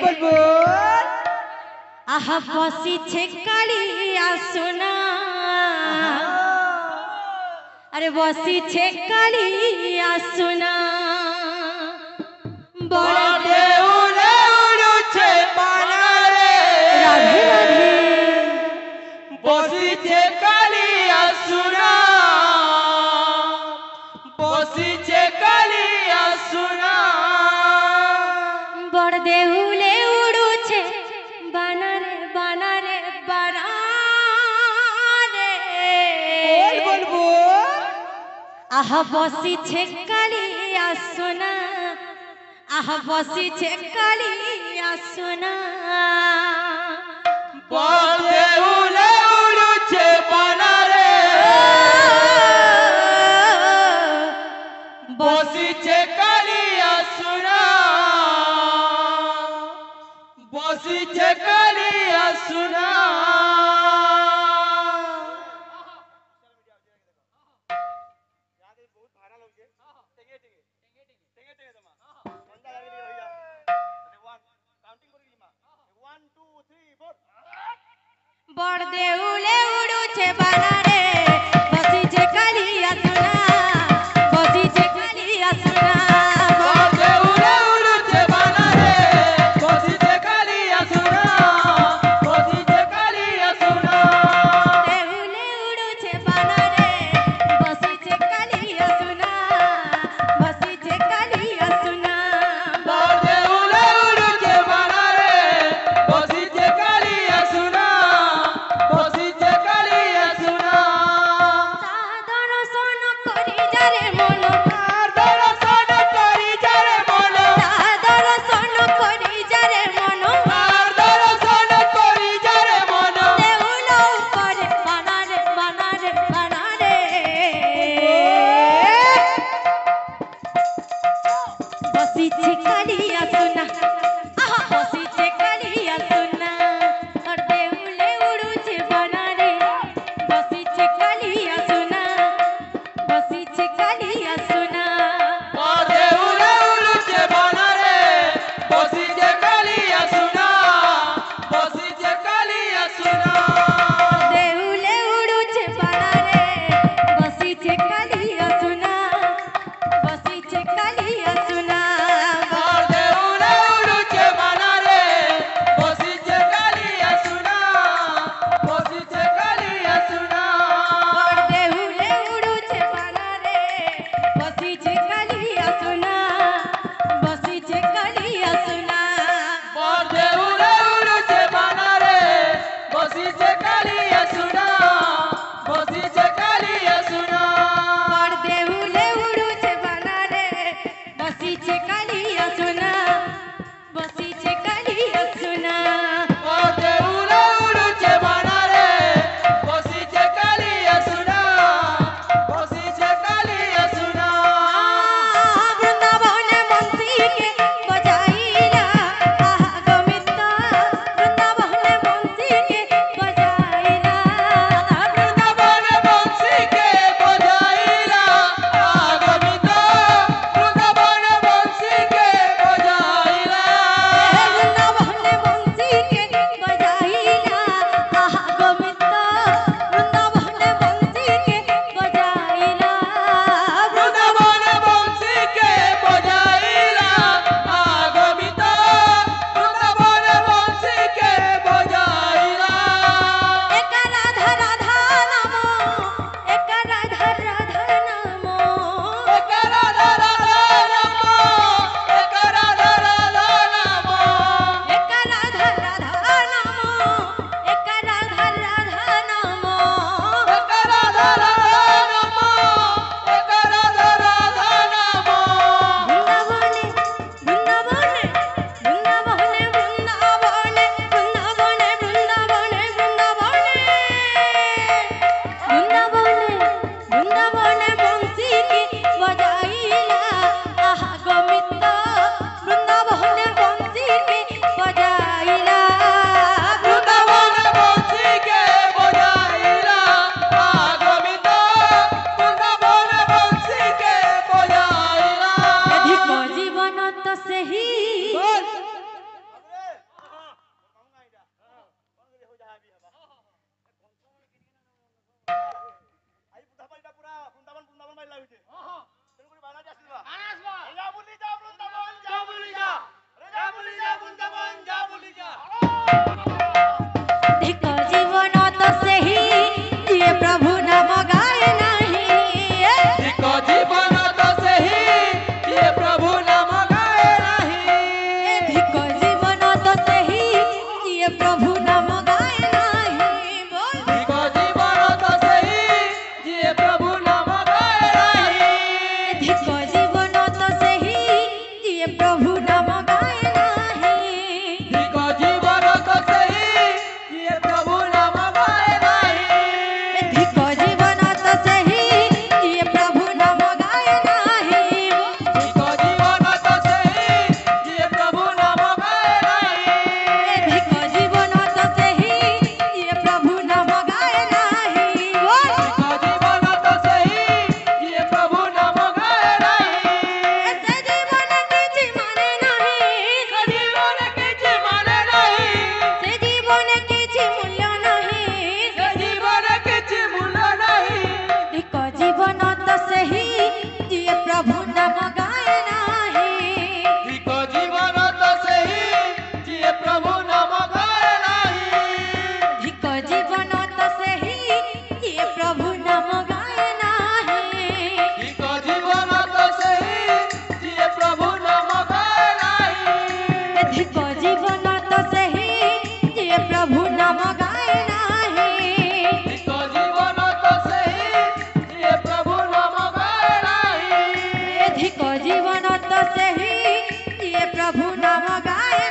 बोल बोल आहा बसीছে কালিয়া সোনা अरे बसीছে কালিয়া সোনা बड़े उड़े उड़ुछे बानारे राधे राधे बसीছে कालिया सोना बसीছে कालिया सोना बड़ देहुले उड़ुछे बानारे बानारे बानारे बोल बोल बोल आहा बसीছে কালিয়া সোনা आहा बसीছে কালিয়া সোনা बड़े उड़े उड़ुछे बानारे बसीছে कालिया सोना बसीছে कालिया सोना बड़ देहुले उड़ुछे बानारे बसीছে কালিয়া সোনা बसीছে কালিয়া সোনা बड़े उड़े उड़ुछे बानारे बसीছে कालिया सोना बसीছে कालिया सोना देहुले उड़ुछे बानारे बसीছে কালিয়া সোনা बसीছে কালিয়া সোনা बड़े उड़े उड़ुछे बानारे बसीছে कालिया सोना बसीছে कालिया सोना सादर्शन करी जारे मन दर्शन करी जारे मन सादर्शन करी जारे मन दर्शन करी जारे मन देहुल ऊपर बानारे बानारे बानारे बसीছে কালিয়া সোনা आहा बसीছে কালিয়া সোনা और देहुले उड़ुछे बानारे बसीছে কালিয়া সোনা बसीছে কালিয়া সোনা बड़े उड़े उड़ुछे बानारे बसीছে कालिया सोना बसीছে कालिया सोना देहुले उड़ुछे बानारे बसीছে কালিয়া সোনা बसीছে কালিয়া সোনা बड़े उड़े उड़ुछे बानारे बसीছে कालिया सोना बसीছে कालिया सोना और देहुले उड़ुछे बानारे बसीছে কালিয়া সোনা बसीছে কালিয়া সোনা बड़े उड़े उड़ुछे बानारे बसीছে कालिया सोना बसीছে कालिया सोना और देहुले उड़ुछे बानारे बसीছে কালিয়া সোনা बसीছে কালিয়া সোনা बड़े उड़े उड़ुछे बानारे बसीছে कालिया सोना बसीছে कालिया सोना वृंदावने बंसी के बजाइला आहा गोविंद वृंदावने बंसी के बजाइला वृंदावन बंसी के बजाइला गोविंद वृंदावन बंसी के बजाइला वृंदावने बंसी के बजाइला आहा गोविंद वृंदावने बंसी के बजाइला वृंदावन बंसी के बजाइला गोविंद वृंदावन बंसी के बजाइला एक राधा राधा नामो एक राधा राधा नामो एक राधा राधा नमो एक राधा राधा नमो एक राधा राधा नामो एक राधा राधा नामो एक राधा राधा नमो एक राधा राधा नमो वृंदावने वृंदावने वृंदावने वृंदावने वृंदावने वृंदावने वृंदावने वृंदावने बंसी की बजाइला आहा गोविंद वृंदावने बंसी की बजाइला वृंदावन बंसी के बजाइला गोविंद वृंदावन बंसी के बजाइला अधिक जीवन तो सही আছে তেমন বানা যাসবা আনাসবা যা বলি যা বৃন্দাবন যা বলি যা যা বলি যা বৃন্দাবন যা বলি যা धिक जीवन तो सही जिए प्रभु नाम गाए नहीं धिक जीवन तो सही जिए प्रभु नाम गाए नहीं धिक जीवन तो सही जिए प्रभु नाम गाए नहीं बोल धिक जीवन तो सही जिए प्रभु नाम गाए नहीं धिक जीवन तो सही जिए प्रभु नाम गाए नहीं धिक जीवन तो सही जिए प्रभु नाम गाए नहीं धिक जीवन तो सही जिए प्रभु नाम गाए नहीं धिक जीवन तो सही जिए प्रभु नाम गाए नहीं धिक जीवन तो सही जिए प्रभु नाम गाए नहीं बोल धिक जीवन तो सही जिए प्रभु नाम गाए नहीं ऐसे जीवन किछि माने नहीं जीवन किछि माने नहीं से जीवन किछि मूल्य नहीं से जीवन किछि मूल्य नहीं धिक जीवन तो सही जिए प्रभु नाम गाए नहीं धिक जीवन तो सही जिए प्रभु नाम गाए नहीं धिक जीवन तो सही जिए प्रभु नाम गाए नहीं धिक जीवन तो सही जिए प्रभु नाम गाए नहीं धिक जीवन तो सही जिए प्रभु नाम गाए नहीं धिक जीवन तो सही जिए प्रभु नाम गाए नहीं धिक जीवन तो सही जिए प्रभु नाम गाए